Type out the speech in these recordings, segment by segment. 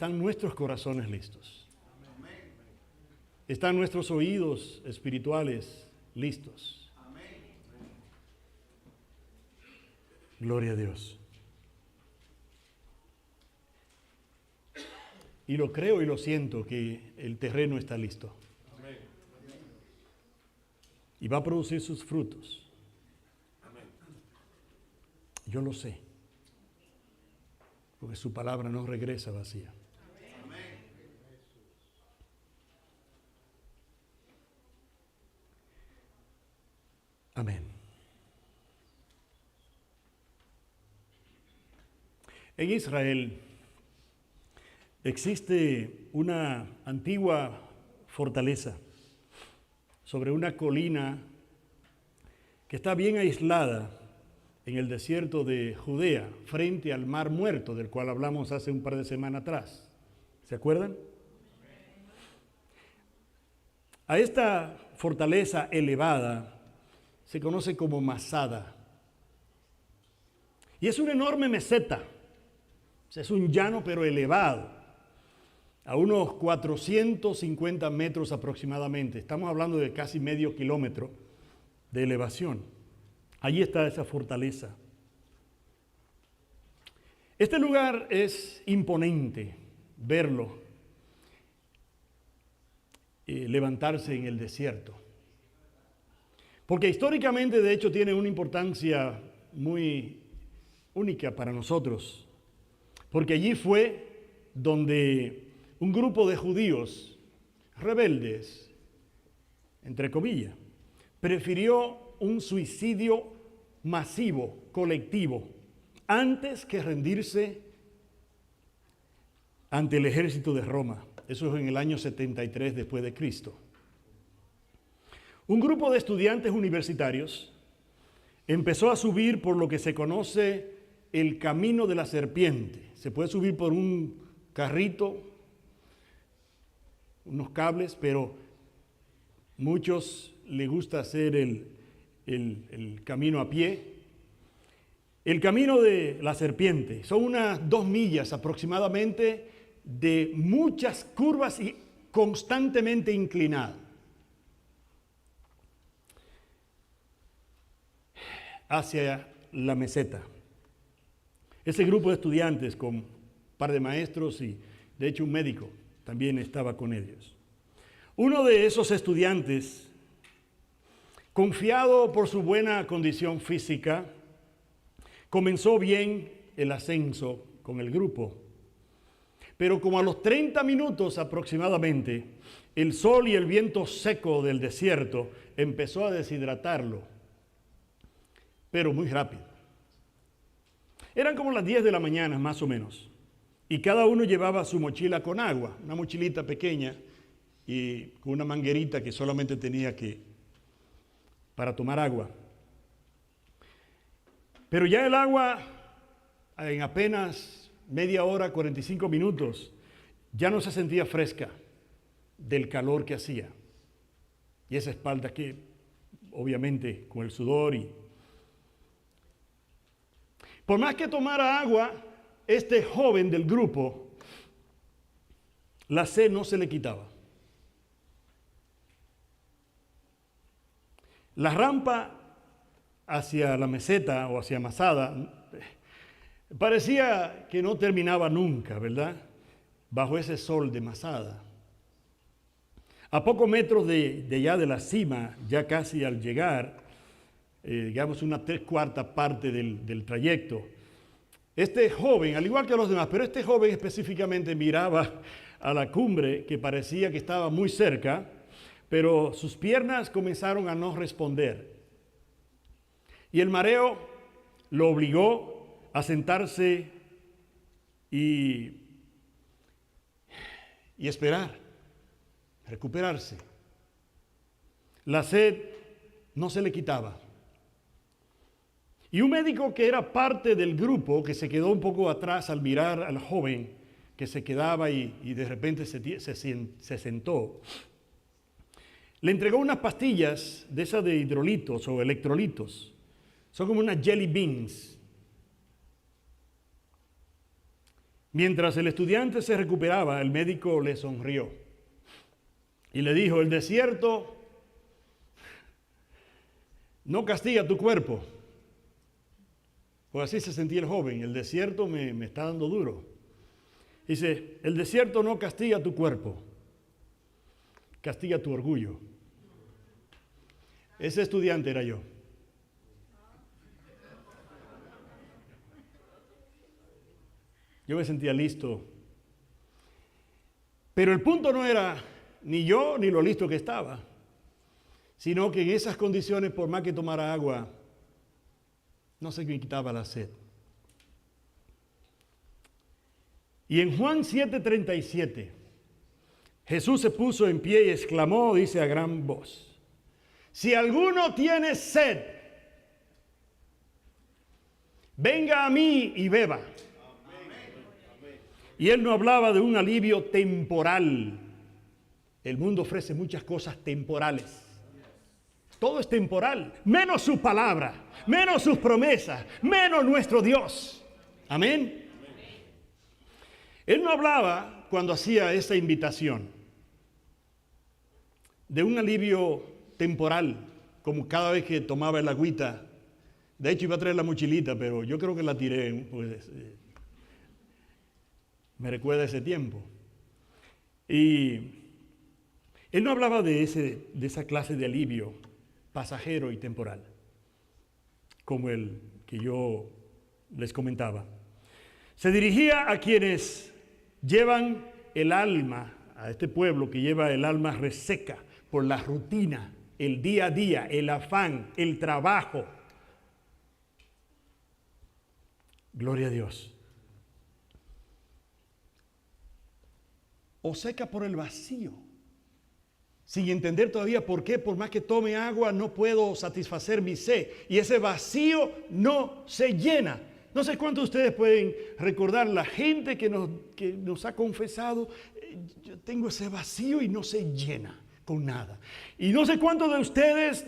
están nuestros corazones listos. Están nuestros oídos espirituales listos. Gloria a Dios. Y lo creo y lo siento que el terreno está listo. Y va a producir sus frutos. Yo lo sé. Porque su palabra no regresa vacía. Amén. En Israel existe una antigua fortaleza sobre una colina que está bien aislada en el desierto de Judea, frente al Mar Muerto, del cual hablamos hace un par de semanas atrás. ¿Se acuerdan? A esta fortaleza elevada se conoce como Masada. Y es una enorme meseta. O sea, es un llano pero elevado, a unos 450 metros aproximadamente. Estamos hablando de casi medio kilómetro de elevación. Allí está esa fortaleza. Este lugar es imponente verlo, levantarse en el desierto. Porque históricamente, de hecho, tiene una importancia muy única para nosotros. Porque allí fue donde un grupo de judíos rebeldes, entre comillas, prefirió un suicidio masivo, colectivo, antes que rendirse ante el ejército de Roma. Eso es en el año 73 después de Cristo. Un grupo de estudiantes universitarios empezó a subir por lo que se conoce el camino de la serpiente. Se puede subir por un carrito, unos cables, pero muchos les gusta hacer el camino a pie. El camino de la serpiente son unas 2 millas aproximadamente de muchas curvas y constantemente inclinado. Hacia la meseta. Ese grupo de estudiantes con un par de maestros y de hecho un médico también estaba con ellos. Uno de esos estudiantes, confiado por su buena condición física, comenzó bien el ascenso con el grupo. Pero como a los 30 minutos aproximadamente, el sol y el viento seco del desierto empezó a deshidratarlo, pero muy rápido. Eran como las 10 de la mañana más o menos, y cada uno llevaba su mochila con agua, una mochilita pequeña y con una manguerita que solamente tenía para tomar agua. Pero ya el agua, en apenas media hora, 45 minutos, ya no se sentía fresca del calor que hacía. Y esa espalda que, obviamente, con el sudor y... Por más que tomara agua, este joven del grupo, la sed no se le quitaba. La rampa hacia la meseta o hacia Masada parecía que no terminaba nunca, ¿verdad? Bajo ese sol de Masada. A pocos metros de ya de la cima, ya casi al llegar, digamos una 3/4 parte del trayecto, este joven, al igual que los demás, pero este joven específicamente miraba a la cumbre que parecía que estaba muy cerca, pero sus piernas comenzaron a no responder. Y el mareo lo obligó a sentarse y esperar, recuperarse. La sed no se le quitaba. Y un médico que era parte del grupo, que se quedó un poco atrás al mirar al joven que se quedaba y de repente se sentó, le entregó unas pastillas de esas de hidrolitos o electrolitos. Son como unas jelly beans. Mientras el estudiante se recuperaba, el médico le sonrió y le dijo: el desierto no castiga tu cuerpo. Pues así se sentía el joven: el desierto me está dando duro. Dice: el desierto no castiga tu cuerpo, castiga tu orgullo. Ese estudiante era yo. Yo me sentía listo. Pero el punto no era ni yo ni lo listo que estaba, sino que en esas condiciones, por más que tomara agua, no se me quitaba la sed. Y en Juan 7:37, Jesús se puso en pie y exclamó, dice a gran voz: si alguno tiene sed, venga a mí y beba. Y él no hablaba de un alivio temporal. El mundo ofrece muchas cosas temporales. Todo es temporal, menos su palabra, menos sus promesas, menos nuestro Dios. Amén. Él no hablaba, cuando hacía esa invitación, de un alivio temporal, como cada vez que tomaba el agüita. De hecho, iba a traer la mochilita, pero yo creo que la tiré, pues, me recuerda ese tiempo. Y él no hablaba de esa clase de alivio pasajero y temporal, como el que yo les comentaba. Se dirigía a quienes llevan el alma, a este pueblo que lleva el alma reseca por la rutina, el día a día, el afán, el trabajo. Gloria a Dios. O seca por el vacío, sin entender todavía por qué, por más que tome agua, no puedo satisfacer mi sed. Y ese vacío no se llena. No sé cuántos de ustedes pueden recordar la gente que nos ha confesado: yo tengo ese vacío y no se llena con nada. Y no sé cuántos de ustedes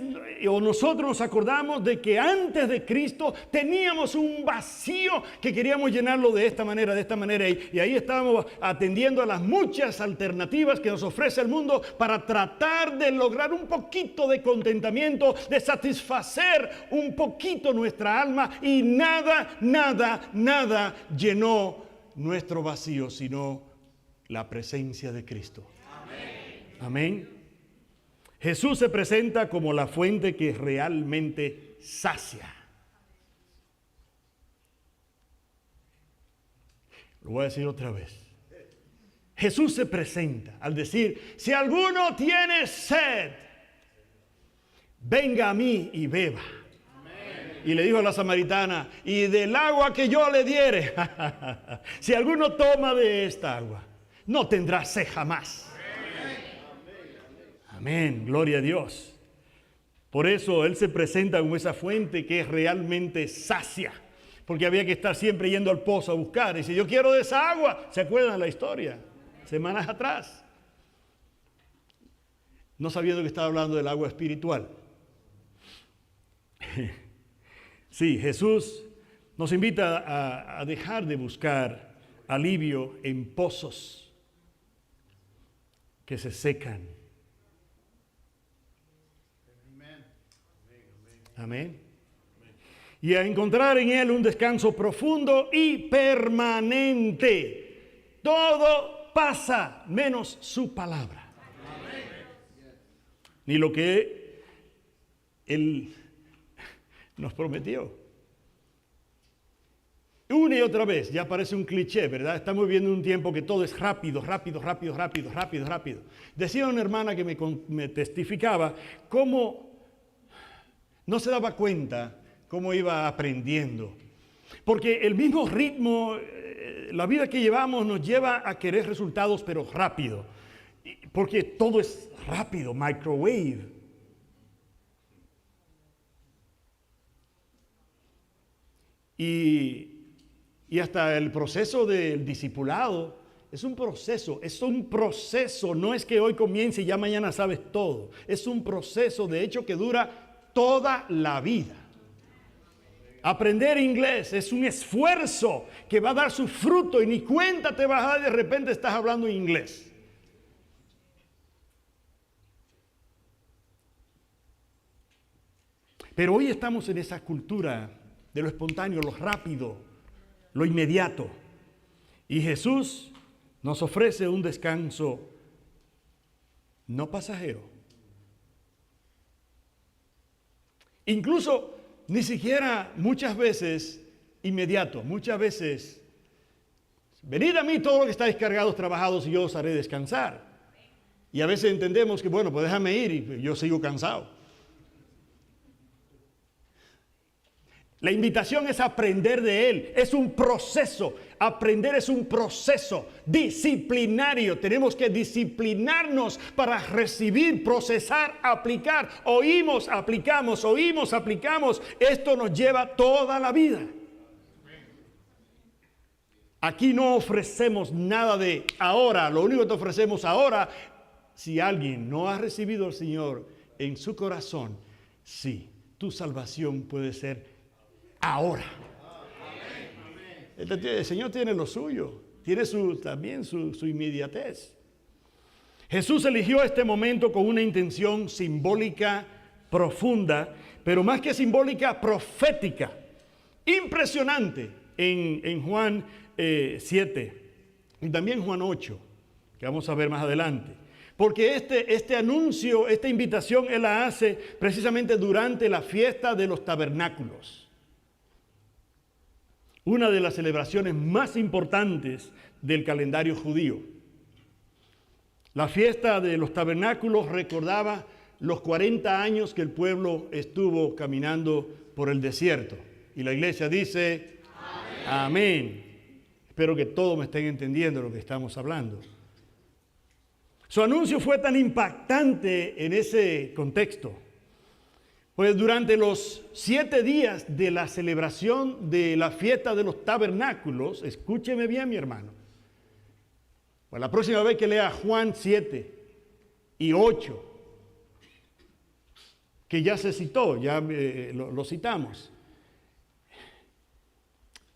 o nosotros nos acordamos de que antes de Cristo teníamos un vacío que queríamos llenarlo de esta manera, y ahí estábamos atendiendo a las muchas alternativas que nos ofrece el mundo para tratar de lograr un poquito de contentamiento, de satisfacer un poquito nuestra alma, y nada llenó nuestro vacío sino la presencia de Cristo. Amén. Jesús se presenta como la fuente que realmente sacia. Lo voy a decir otra vez. Jesús se presenta al decir: si alguno tiene sed, venga a mí y beba. Y le dijo a la samaritana: y del agua que yo le diere, si alguno toma de esta agua, no tendrá sed jamás. Amén, gloria a Dios. Por eso Él se presenta como esa fuente que es realmente sacia, porque había que estar siempre yendo al pozo a buscar. Y si yo quiero de esa agua, ¿se acuerdan la historia? Semanas atrás, no sabiendo que estaba hablando del agua espiritual. Sí, Jesús nos invita a dejar de buscar alivio en pozos que se secan. Amén. Y a encontrar en Él un descanso profundo y permanente. Todo pasa menos su palabra. Amén. Ni lo que Él nos prometió. Una y otra vez, ya parece un cliché, ¿verdad? Estamos viviendo un tiempo que todo es rápido. Decía una hermana que me testificaba cómo no se daba cuenta cómo iba aprendiendo. Porque el mismo ritmo, la vida que llevamos nos lleva a querer resultados, pero rápido. Porque todo es rápido, microwave. Y hasta el proceso del discipulado es un proceso, no es que hoy comience y ya mañana sabes todo. Es un proceso, de hecho, que dura toda la vida. Aprender inglés es un esfuerzo que va a dar su fruto y ni cuenta te vas a dar y de repente estás hablando inglés. Pero hoy estamos en esa cultura de lo espontáneo, lo rápido, lo inmediato. Y Jesús nos ofrece un descanso no pasajero. Incluso ni siquiera muchas veces inmediato, muchas veces, venid a mí todos los que estáis cargados, trabajados y yo os haré descansar. Y a veces entendemos que, bueno, pues déjame ir y yo sigo cansado. La invitación es aprender de Él, es un proceso, aprender es un proceso disciplinario. Tenemos que disciplinarnos para recibir, procesar, aplicar. Oímos, aplicamos, oímos, aplicamos. Esto nos lleva toda la vida. Aquí no ofrecemos nada de ahora, lo único que te ofrecemos ahora, si alguien no ha recibido al Señor en su corazón, sí, tu salvación puede ser ahora. El Señor tiene lo suyo, tiene también su inmediatez. Jesús eligió este momento con una intención simbólica profunda, pero más que simbólica, profética, impresionante en Juan 7 y también Juan 8, que vamos a ver más adelante. Porque este anuncio, esta invitación, Él la hace precisamente durante la fiesta de los tabernáculos. Una de las celebraciones más importantes del calendario judío. La fiesta de los tabernáculos recordaba los 40 años que el pueblo estuvo caminando por el desierto. Y la iglesia dice, amén. Amén. Espero que todos me estén entendiendo lo que estamos hablando. Su anuncio fue tan impactante en ese contexto. Pues durante los 7 días de la celebración de la fiesta de los tabernáculos, escúcheme bien, mi hermano. Pues la próxima vez que lea Juan 7 y 8, que ya se citó, ya lo citamos.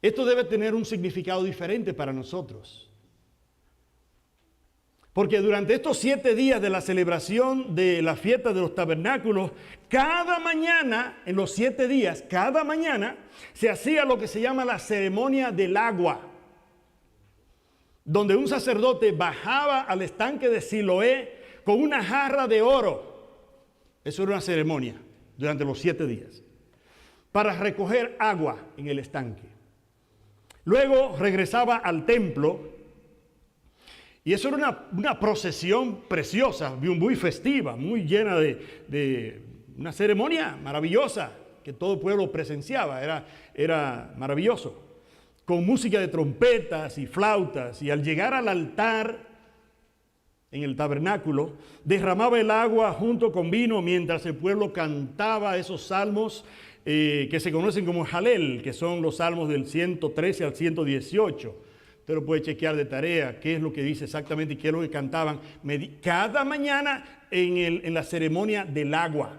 Esto debe tener un significado diferente para nosotros. Porque durante estos 7 días de la celebración de la fiesta de los tabernáculos, cada mañana, en los 7 días, cada mañana, se hacía lo que se llama la ceremonia del agua, donde un sacerdote bajaba al estanque de Siloé con una jarra de oro. Eso era una ceremonia durante los 7 días, para recoger agua en el estanque. Luego regresaba al templo. Y eso era una procesión preciosa, muy festiva, muy llena de una ceremonia maravillosa que todo el pueblo presenciaba. Era maravilloso, con música de trompetas y flautas. Y al llegar al altar en el tabernáculo, derramaba el agua junto con vino mientras el pueblo cantaba esos salmos que se conocen como Jalel, que son los salmos del 113 al 118. Usted lo puede chequear de tarea, qué es lo que dice exactamente y qué es lo que cantaban cada mañana en la ceremonia del agua.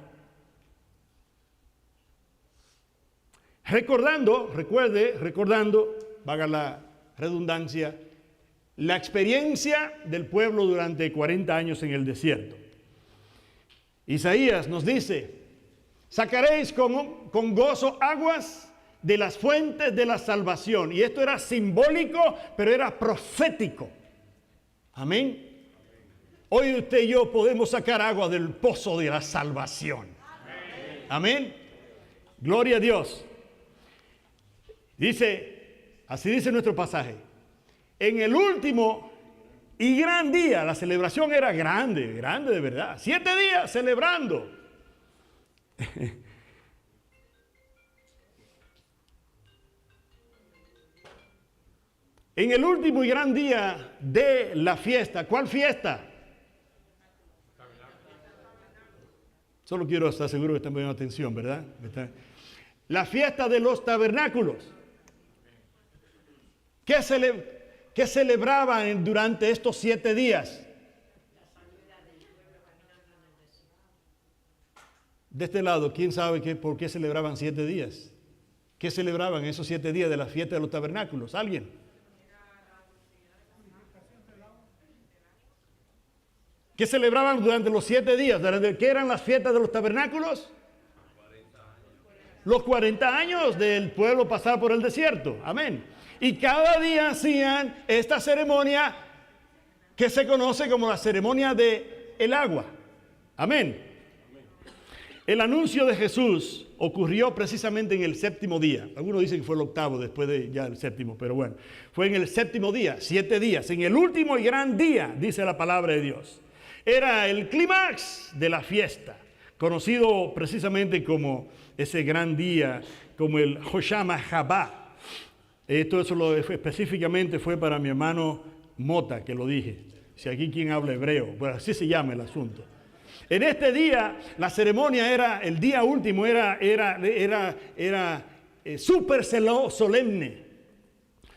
Recordando, valga la redundancia, la experiencia del pueblo durante 40 años en el desierto. Isaías nos dice, sacaréis con gozo aguas de las fuentes de la salvación. Y esto era simbólico, pero era profético. Amén. Hoy usted y yo podemos sacar agua del pozo de la salvación. Amén. Gloria a Dios. Así dice nuestro pasaje. En el último y gran día, la celebración era grande de verdad. 7 días celebrando. En el último y gran día de la fiesta. ¿Cuál fiesta? Solo quiero estar seguro que están poniendo atención, ¿verdad? La fiesta de los tabernáculos. ¿Qué celebraban durante estos 7 días? De este lado, ¿quién sabe por qué celebraban 7 días? ¿Qué celebraban esos 7 días de la fiesta de los tabernáculos? ¿Alguien? ¿Qué celebraban durante los 7 días? ¿Qué eran las fiestas de los tabernáculos? Los 40 años del pueblo pasar por el desierto. Amén. Y cada día hacían esta ceremonia que se conoce como la ceremonia del agua. Amén. El anuncio de Jesús ocurrió precisamente en el 7º día. Algunos dicen que fue el 8º después de ya el 7º, pero bueno. Fue en el 7º día, 7 días. En el último y gran día, dice la palabra de Dios. Era el clímax de la fiesta, conocido precisamente como ese gran día, como el Hoshama Jabá. Esto específicamente fue para mi hermano Mota, que lo dije. Si aquí quien habla hebreo, pues así se llama el asunto. En este día, la ceremonia era, el día último era súper solemne.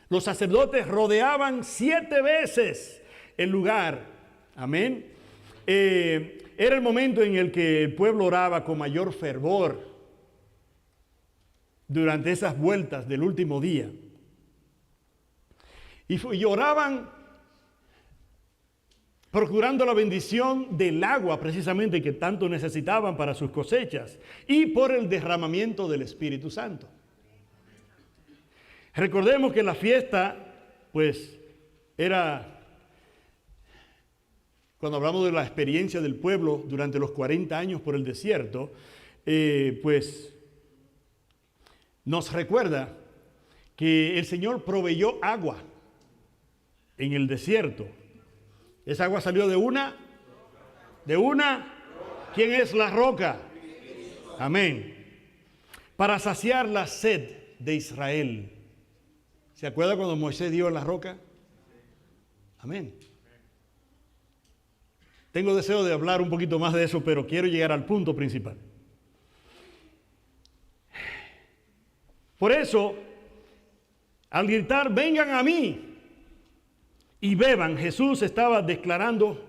Los sacerdotes rodeaban 7 veces el lugar. Amén. Era el momento en el que el pueblo oraba con mayor fervor durante esas vueltas del último día. Y oraban procurando la bendición del agua precisamente que tanto necesitaban para sus cosechas y por el derramamiento del Espíritu Santo. Recordemos que la fiesta, pues, era, cuando hablamos de la experiencia del pueblo durante los 40 años por el desierto, pues, nos recuerda que el Señor proveyó agua en el desierto. Esa agua salió de una. ¿Quién es la roca? Amén. Para saciar la sed de Israel. ¿Se acuerda cuando Moisés dio la roca? Amén. Tengo deseo de hablar un poquito más de eso, pero quiero llegar al punto principal. Por eso, al gritar, vengan a mí y beban, Jesús estaba declarando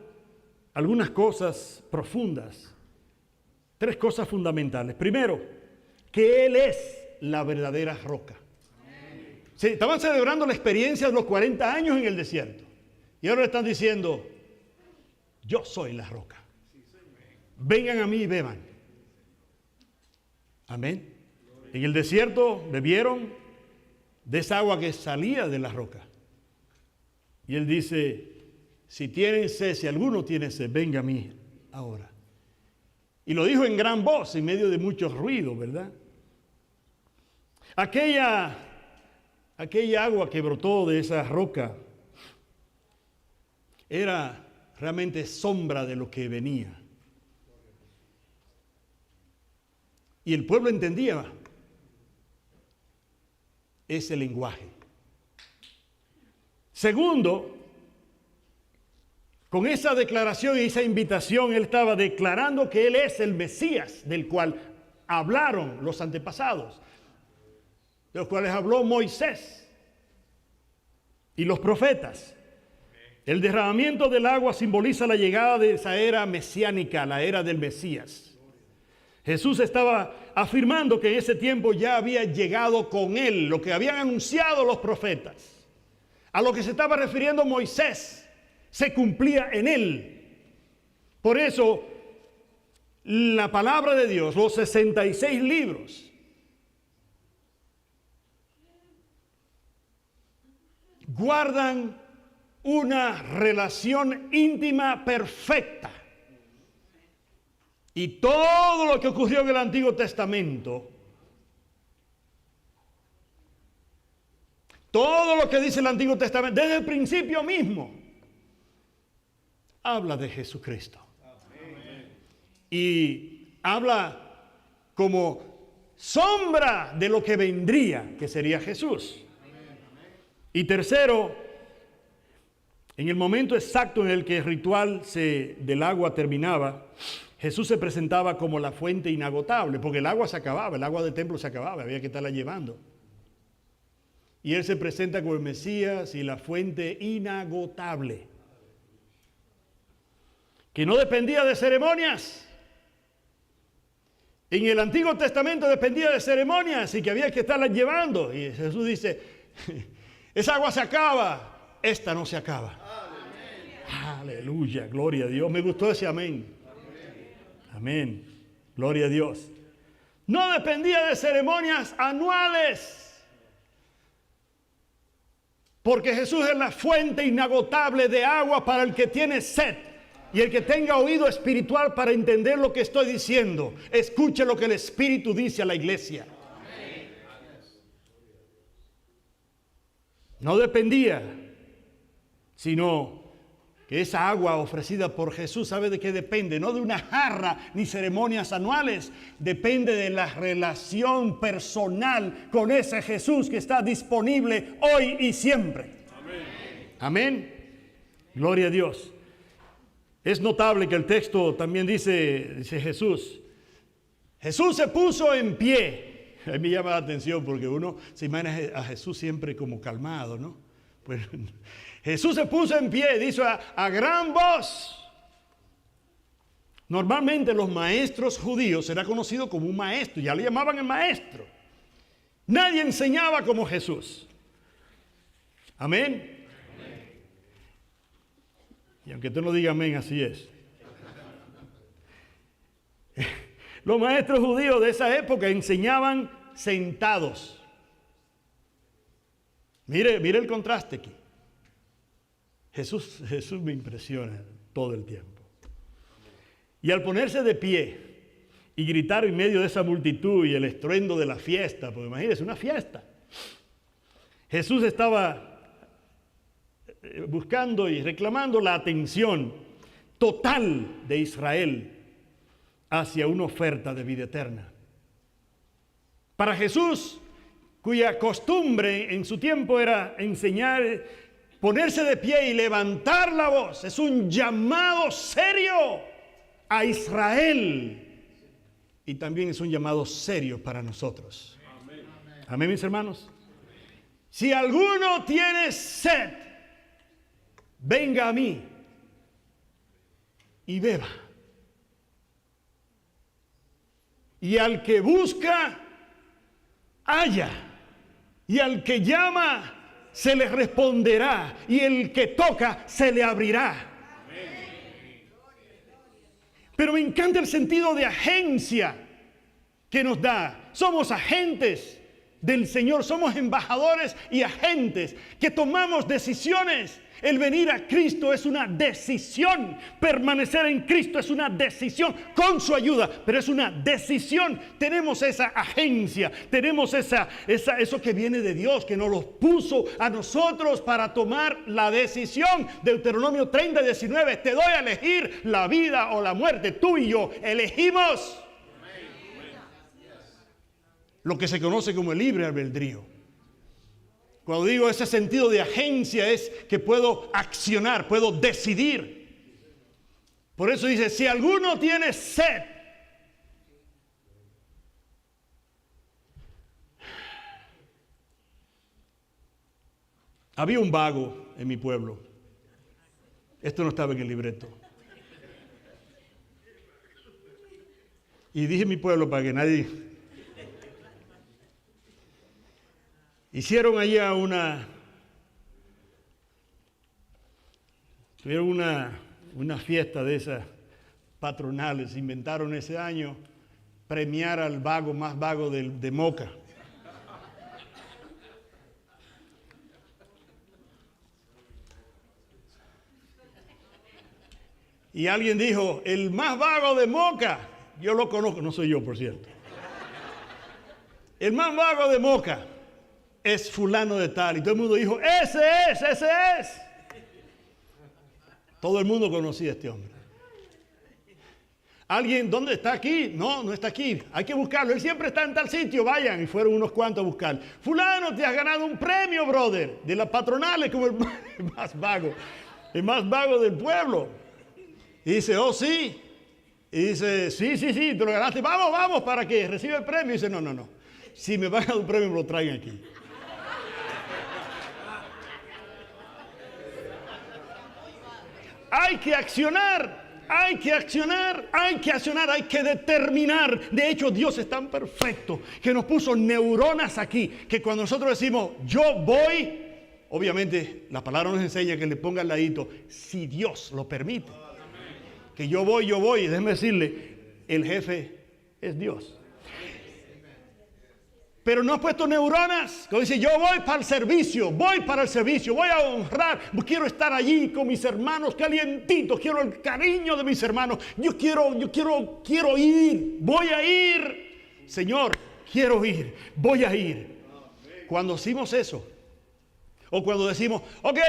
algunas cosas profundas, 3 cosas fundamentales. Primero, que Él es la verdadera roca. Sí, estaban celebrando la experiencia de los 40 años en el desierto. Y ahora le están diciendo, yo soy la roca. Vengan a mí y beban. Amén. En el desierto bebieron de esa agua que salía de la roca. Y Él dice, si tienen sed, si alguno tiene sed, venga a mí ahora. Y lo dijo en gran voz, en medio de mucho ruido, ¿verdad? Aquella agua que brotó de esa roca era realmente sombra de lo que venía. Y el pueblo entendía ese lenguaje. Segundo, con esa declaración y esa invitación, Él estaba declarando que Él es el Mesías del cual hablaron los antepasados, de los cuales habló Moisés y los profetas. El derramamiento del agua simboliza la llegada de esa era mesiánica, la era del Mesías. Jesús estaba afirmando que en ese tiempo ya había llegado con Él lo que habían anunciado los profetas. A lo que se estaba refiriendo Moisés se cumplía en Él. Por eso, la palabra de Dios, los 66 libros, guardan una relación íntima perfecta. Y todo lo que ocurrió en el Antiguo Testamento, todo lo que dice el Antiguo Testamento, desde el principio mismo, habla de Jesucristo. Amén. Y habla como sombra de lo que vendría, que sería Jesús. Amén. Y tercero, en el momento exacto en el que el ritual del agua terminaba, Jesús se presentaba como la fuente inagotable, porque el agua se acababa, el agua del templo se acababa, había que estarla llevando. Y Él se presenta como el Mesías y la fuente inagotable, que no dependía de ceremonias, En el Antiguo Testamento dependía de ceremonias y que había que estarlas llevando. Y Jesús dice, esa agua se acaba, esta no se acaba. Aleluya, gloria a Dios. Me gustó ese amén. Amén. Gloria a Dios. No dependía de ceremonias anuales. Porque Jesús es la fuente inagotable de agua para el que tiene sed. Y el que tenga oído espiritual para entender lo que estoy diciendo, escuche lo que el Espíritu dice a la iglesia. No dependía, sino que esa agua ofrecida por Jesús, ¿sabe de qué depende? No de una jarra ni ceremonias anuales, depende de la relación personal con ese Jesús que está disponible hoy y siempre. Amén. Amén. Gloria a Dios. Es notable que el texto también dice Jesús se puso en pie. A mí me llama la atención porque uno se imagina a Jesús siempre como calmado, ¿no? Pues Jesús se puso en pie, dice a gran voz. Normalmente los maestros judíos era conocido como un maestro, ya le llamaban el maestro. Nadie enseñaba como Jesús. Amén. Y aunque tú no digas amén, así es. Los maestros judíos de esa época enseñaban sentados. Mire el contraste aquí. Jesús me impresiona todo el tiempo. Y al ponerse de pie y gritar en medio de esa multitud y el estruendo de la fiesta, porque imagínense, una fiesta. Jesús estaba buscando y reclamando la atención total de Israel hacia una oferta de vida eterna. Para Jesús, cuya costumbre en su tiempo era enseñar, ponerse de pie y levantar la voz, es un llamado serio a Israel y también es un llamado serio para nosotros. Amén, amén, mis hermanos. Si alguno tiene sed, venga a mí y beba. Y al que busca, halla. Y al que llama, se le responderá. Y el que toca, se le abrirá. Pero me encanta el sentido de agencia que nos da. Somos agentes del Señor, somos embajadores y agentes que tomamos decisiones. El venir a Cristo es una decisión. Permanecer en Cristo es una decisión con su ayuda, pero es una decisión. Tenemos esa agencia, tenemos eso que viene de Dios, que nos lo puso a nosotros para tomar la decisión. Deuteronomio 30, 19, te doy a elegir la vida o la muerte. Tú y yo elegimos lo que se conoce como el libre albedrío. Cuando digo ese sentido de agencia es que puedo accionar, puedo decidir. Por eso dice, si alguno tiene sed, había un vago en mi pueblo. Esto no estaba en el libreto. Y dije mi pueblo para que nadie... Hicieron allá tuvieron una fiesta de esas patronales, inventaron ese año premiar al vago más vago de Moca. Y alguien dijo, el más vago de Moca, yo lo conozco, no soy yo por cierto. El más vago de Moca es fulano de tal. Y todo el mundo dijo, ese es. Todo el mundo conocía a este hombre. ¿Alguien dónde está aquí? No está aquí. Hay que buscarlo. Él siempre está en tal sitio. Vayan. Y fueron unos cuantos a buscar. Fulano, te has ganado un premio, brother. De las patronales como el más vago. El más vago del pueblo. Y dice, oh sí. Y dice, sí, te lo ganaste. Vamos, para que reciba el premio. Y dice, no. Si me van a dar un premio, me lo traigan aquí. Hay que accionar. Hay que accionar, hay que determinar. De hecho, Dios es tan perfecto que nos puso neuronas aquí, que cuando nosotros decimos, yo voy, obviamente la palabra nos enseña que le ponga al ladito, si Dios lo permite. Que yo voy, déjeme decirle, el jefe es Dios. Pero no ha puesto neuronas, como dice, yo voy para el servicio, voy a honrar, quiero estar allí con mis hermanos calientitos, quiero el cariño de mis hermanos, yo quiero ir, voy a ir, Señor, quiero ir, voy a ir. Cuando decimos eso, o cuando decimos, ok,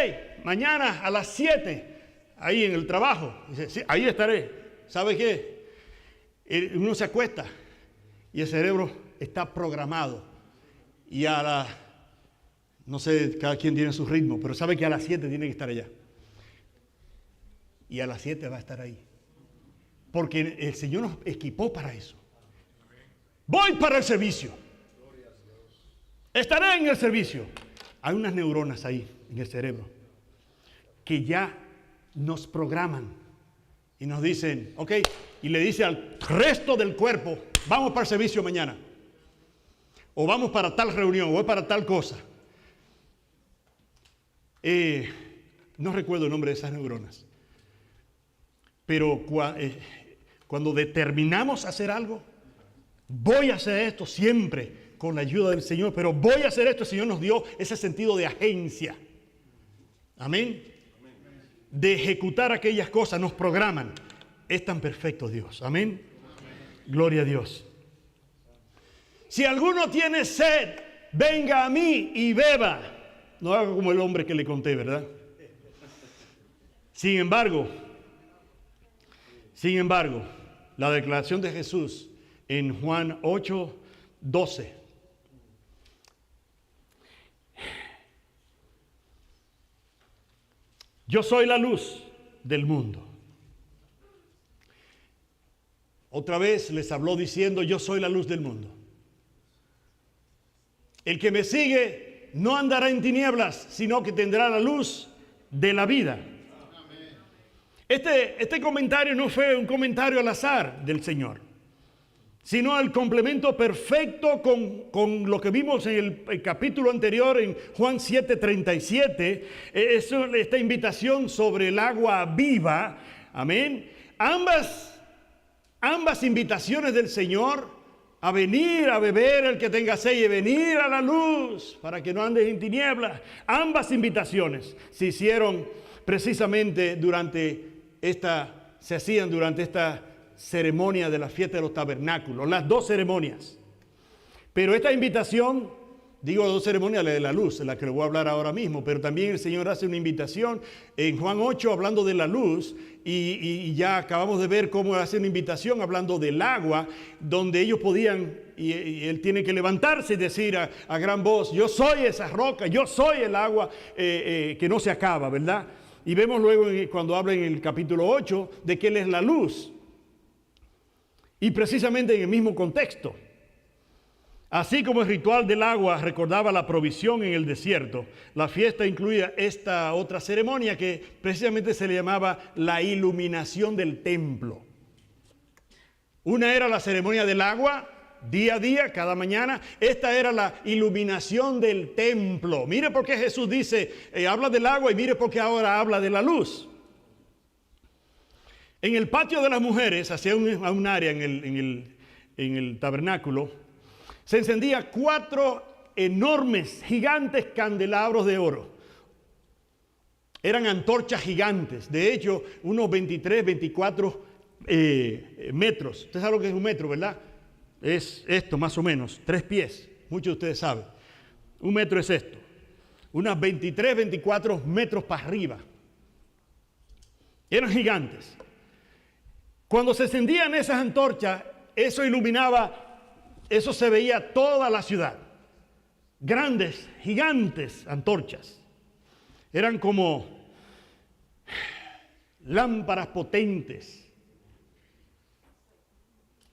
mañana a las 7, ahí en el trabajo, dice, sí, ahí estaré, ¿sabe qué? Uno se acuesta y el cerebro está programado y no sé, cada quien tiene su ritmo, pero sabe que a las 7 tiene que estar allá. Y a las 7 va a estar ahí. Porque el Señor nos equipó para eso. Voy para el servicio. Estaré en el servicio. Hay unas neuronas ahí en el cerebro que ya nos programan y nos dicen, ok, y le dice al resto del cuerpo, vamos para el servicio mañana. O vamos para tal reunión, o voy para tal cosa. No recuerdo el nombre de esas neuronas. Pero cuando determinamos hacer algo, voy a hacer esto siempre con la ayuda del Señor, pero voy a hacer esto, el Señor nos dio ese sentido de agencia. Amén. De ejecutar aquellas cosas, nos programan. Es tan perfecto Dios. Amén. Gloria a Dios. Si alguno tiene sed, venga a mí y beba. No haga como el hombre que le conté, ¿verdad? Sin embargo, la declaración de Jesús en Juan 8:12. Yo soy la luz del mundo. Otra vez les habló diciendo, yo soy la luz del mundo. El que me sigue no andará en tinieblas, sino que tendrá la luz de la vida. Este comentario no fue un comentario al azar del Señor, sino el complemento perfecto con lo que vimos en el capítulo anterior, en Juan 7:37, esta invitación sobre el agua viva. Amén. Ambas invitaciones del Señor a venir a beber el que tenga sed y venir a la luz para que no andes en tinieblas. Ambas invitaciones se hicieron precisamente se hacían durante esta ceremonia de la fiesta de los tabernáculos, las dos ceremonias. Pero esta invitación, digo dos ceremonias, la de la luz, en la que le voy a hablar ahora mismo, pero también el Señor hace una invitación en Juan 8 hablando de la luz y ya acabamos de ver cómo hace una invitación hablando del agua, donde ellos podían, y Él tiene que levantarse y decir a gran voz, yo soy esa roca, yo soy el agua que no se acaba, ¿verdad? Y vemos luego cuando habla en el capítulo 8 de que Él es la luz. Y precisamente en el mismo contexto. Así como el ritual del agua recordaba la provisión en el desierto, la fiesta incluía esta otra ceremonia que precisamente se le llamaba la iluminación del templo. Una era la ceremonia del agua, día a día, cada mañana. Esta era la iluminación del templo. Mire por qué Jesús dice, habla del agua y mire por qué ahora habla de la luz. En el patio de las mujeres, hacia un área en el tabernáculo, se encendían 4 enormes, gigantes candelabros de oro. Eran antorchas gigantes, de hecho, unos 23, 24 metros. Usted sabe lo que es un metro, ¿verdad? Es esto más o menos, 3 pies. Muchos de ustedes saben. 1 metro es esto. Unas 23, 24 metros para arriba. Eran gigantes. Cuando se encendían esas antorchas, eso iluminaba. Eso se veía toda la ciudad. Grandes, gigantes antorchas. Eran como lámparas potentes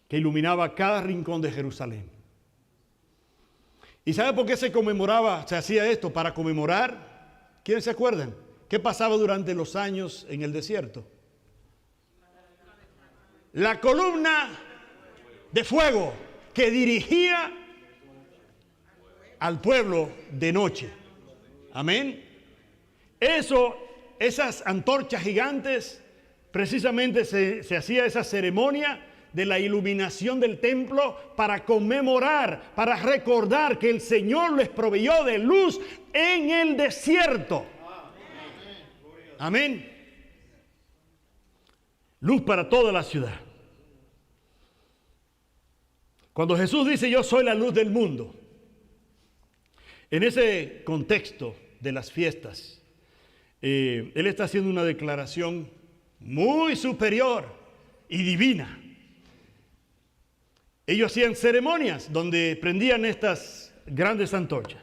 que iluminaba cada rincón de Jerusalén. ¿Y sabe por qué se hacía esto? Para conmemorar, ¿quiénes se acuerdan? ¿Qué pasaba durante los años en el desierto? la columna de fuego que dirigía al pueblo de noche. Amén. Esas antorchas gigantes, precisamente se hacía esa ceremonia de la iluminación del templo para conmemorar, para recordar que el Señor les proveyó de luz en el desierto. Amén. Luz para toda la ciudad. Cuando Jesús dice yo soy la luz del mundo, en ese contexto de las fiestas, Él está haciendo una declaración muy superior y divina. Ellos hacían ceremonias donde prendían estas grandes antorchas.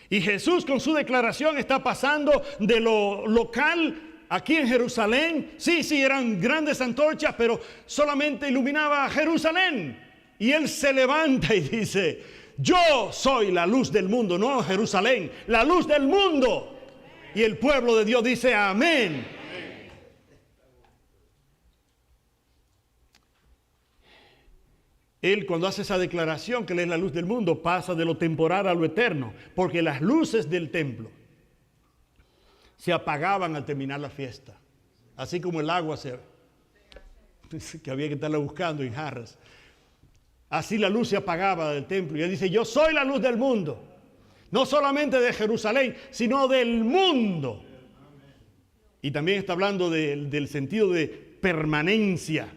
Y Jesús con su declaración está pasando de lo local aquí en Jerusalén. Sí, eran grandes antorchas, pero solamente iluminaba Jerusalén. Y Él se levanta y dice, yo soy la luz del mundo, no Jerusalén, la luz del mundo. Y el pueblo de Dios dice, amén. Él cuando hace esa declaración que Él es la luz del mundo, pasa de lo temporal a lo eterno, porque las luces del templo se apagaban al terminar la fiesta, así como el agua que había que estarla buscando en jarras. Así la luz se apagaba del templo y Él dice, yo soy la luz del mundo, no solamente de Jerusalén, sino del mundo. Y también está hablando del sentido de permanencia.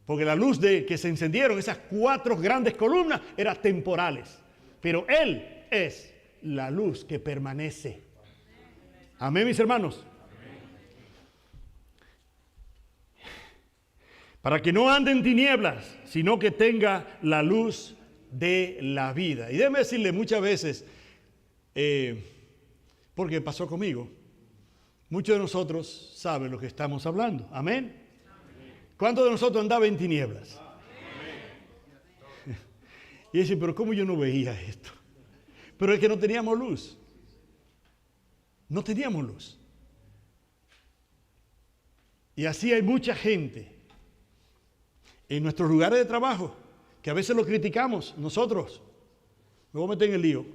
Porque la luz que se encendieron, esas 4 grandes columnas, eran temporales. Pero Él es la luz que permanece. Amén, mis hermanos. Para que no ande en tinieblas, sino que tenga la luz de la vida. Y déjeme decirle muchas veces, porque pasó conmigo, muchos de nosotros saben lo que estamos hablando. Amén. ¿Cuántos de nosotros andaban en tinieblas? Y dice, pero ¿cómo yo no veía esto? Pero es que no teníamos luz. No teníamos luz. Y así hay mucha gente en nuestros lugares de trabajo que a veces lo criticamos nosotros. Me voy a meter en el lío.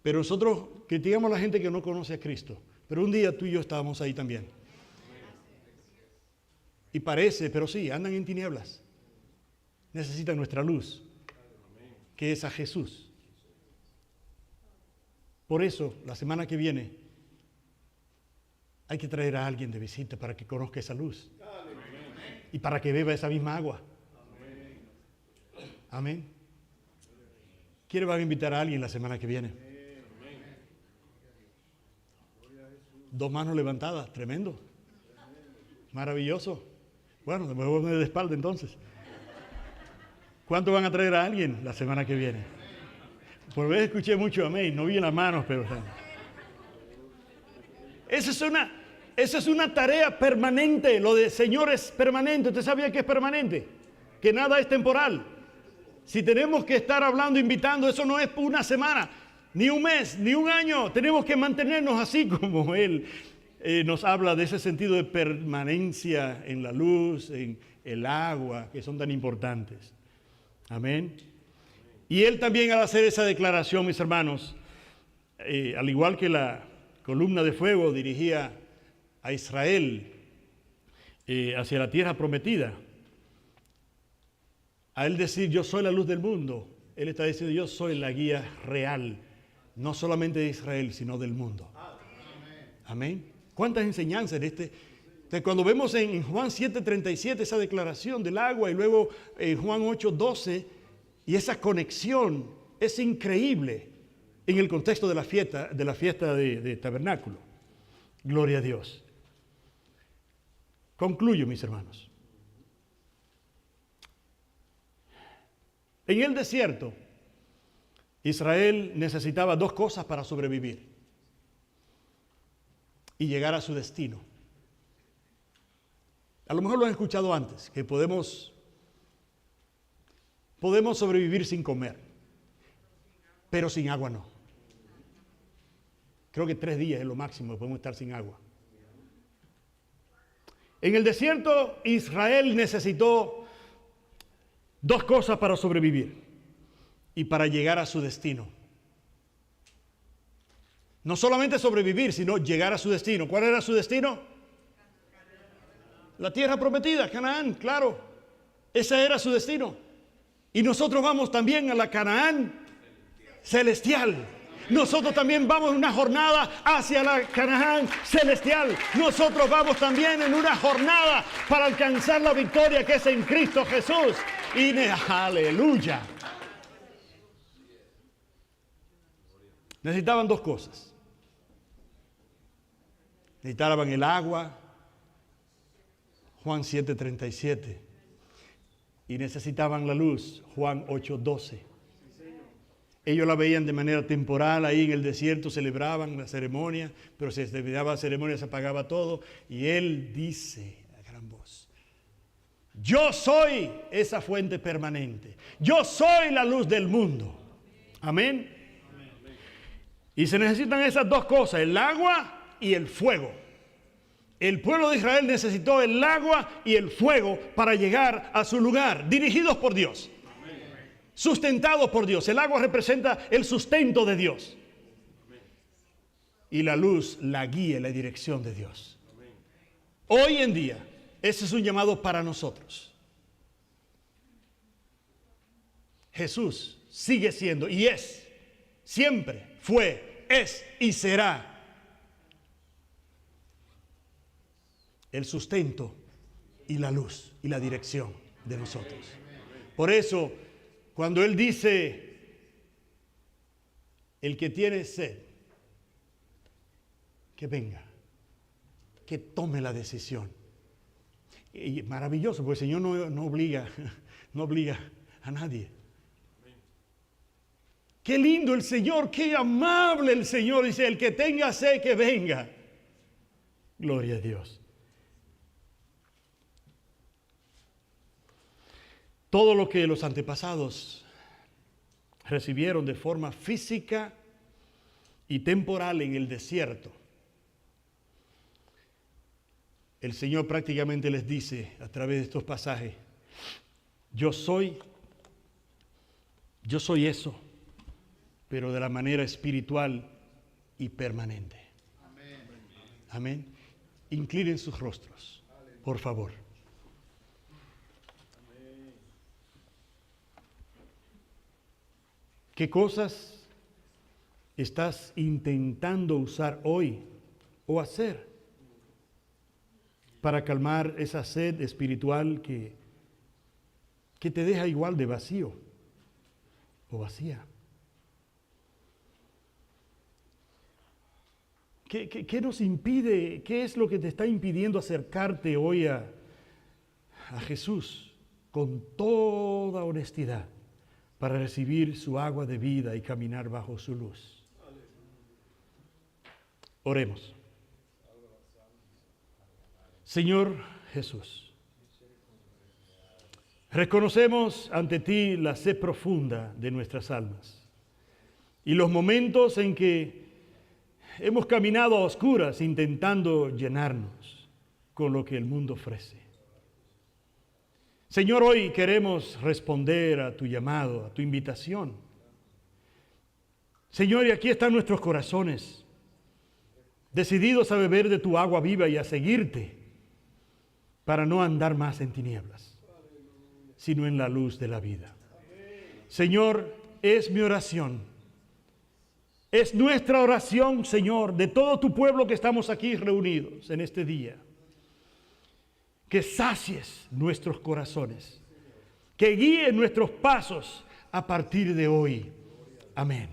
Pero nosotros criticamos a la gente que no conoce a Cristo. Pero un día tú y yo estábamos ahí también. Y parece, pero sí, andan en tinieblas. Necesitan nuestra luz, que es a Jesús. Por eso, la semana que viene, hay que traer a alguien de visita para que conozca esa luz. Y para que beba esa misma agua. Amén. ¿Quiénes van a invitar a alguien la semana que viene? 2 manos levantadas, tremendo. Maravilloso. Bueno, me voy a poner de espalda entonces. ¿Cuánto van a traer a alguien la semana que viene? Por vez escuché mucho amén, no vi las manos, pero... Esa es una tarea permanente, lo de Señor es permanente. ¿Usted sabía que es permanente? Que nada es temporal. Si tenemos que estar hablando, invitando, eso no es por una semana, ni un mes, ni un año. Tenemos que mantenernos así como Él nos habla de ese sentido de permanencia en la luz, en el agua, que son tan importantes. Amén. Y Él también al hacer esa declaración, mis hermanos, al igual que la columna de fuego dirigía a Israel hacia la tierra prometida, a Él decir yo soy la luz del mundo, Él está diciendo yo soy la guía real, no solamente de Israel, sino del mundo. Amén. ¿Cuántas enseñanzas de este? Entonces, cuando vemos en Juan 7:37 esa declaración del agua y luego en Juan 8:12 y esa conexión es increíble en el contexto de la fiesta de tabernáculo. Gloria a Dios. Concluyo, mis hermanos. En el desierto, Israel necesitaba 2 cosas para sobrevivir y llegar a su destino. A lo mejor lo han escuchado antes, que podemos sobrevivir sin comer, pero sin agua no. Creo que 3 días es lo máximo que podemos estar sin agua. En el desierto, Israel necesitó dos cosas para sobrevivir y para llegar a su destino. No solamente sobrevivir, sino llegar a su destino. ¿Cuál era su destino? La tierra prometida, Canaán, claro. Ese era su destino. Y nosotros vamos también a la Canaán celestial. Nosotros también vamos en una jornada hacia la Canaán celestial. Nosotros vamos también en una jornada para alcanzar la victoria que es en Cristo Jesús. Y aleluya. Necesitaban dos cosas. Necesitaban el agua, Juan 7:37. Y necesitaban la luz, Juan 8:12. Ellos la veían de manera temporal, ahí en el desierto celebraban la ceremonia, pero si se terminaba la ceremonia se apagaba todo. Y Él dice a gran voz: yo soy esa fuente permanente. Yo soy la luz del mundo. Amén. Y se necesitan esas dos cosas, el agua y el fuego. El pueblo de Israel necesitó el agua y el fuego para llegar a su lugar, dirigidos por Dios. Sustentados por Dios. El agua representa el sustento de Dios. Y la luz, la guía, la dirección de Dios. Hoy en día, ese es un llamado para nosotros. Jesús sigue siendo y es, siempre fue, es y será el sustento y la luz y la dirección de nosotros. Por eso, cuando Él dice, el que tiene sed, que venga, que tome la decisión. Y maravilloso, porque el Señor no obliga a nadie. Qué lindo el Señor, qué amable el Señor. Dice, el que tenga sed, que venga. Gloria a Dios. Todo lo que los antepasados recibieron de forma física y temporal en el desierto, el Señor prácticamente les dice a través de estos pasajes: yo soy eso, pero de la manera espiritual y permanente. Amén. Inclinen sus rostros, por favor. ¿Qué cosas estás intentando usar hoy o hacer para calmar esa sed espiritual que te deja igual de vacío o vacía? ¿Qué nos impide? ¿Qué es lo que te está impidiendo acercarte hoy a Jesús con toda honestidad para recibir su agua de vida y caminar bajo su luz? Oremos. Señor Jesús, reconocemos ante ti la sed profunda de nuestras almas y los momentos en que hemos caminado a oscuras intentando llenarnos con lo que el mundo ofrece. Señor, hoy queremos responder a tu llamado, a tu invitación. Señor, y aquí están nuestros corazones, decididos a beber de tu agua viva y a seguirte, para no andar más en tinieblas, sino en la luz de la vida. Señor, es mi oración, es nuestra oración, Señor, de todo tu pueblo que estamos aquí reunidos en este día, que sacies nuestros corazones, que guíes nuestros pasos a partir de hoy. Amén.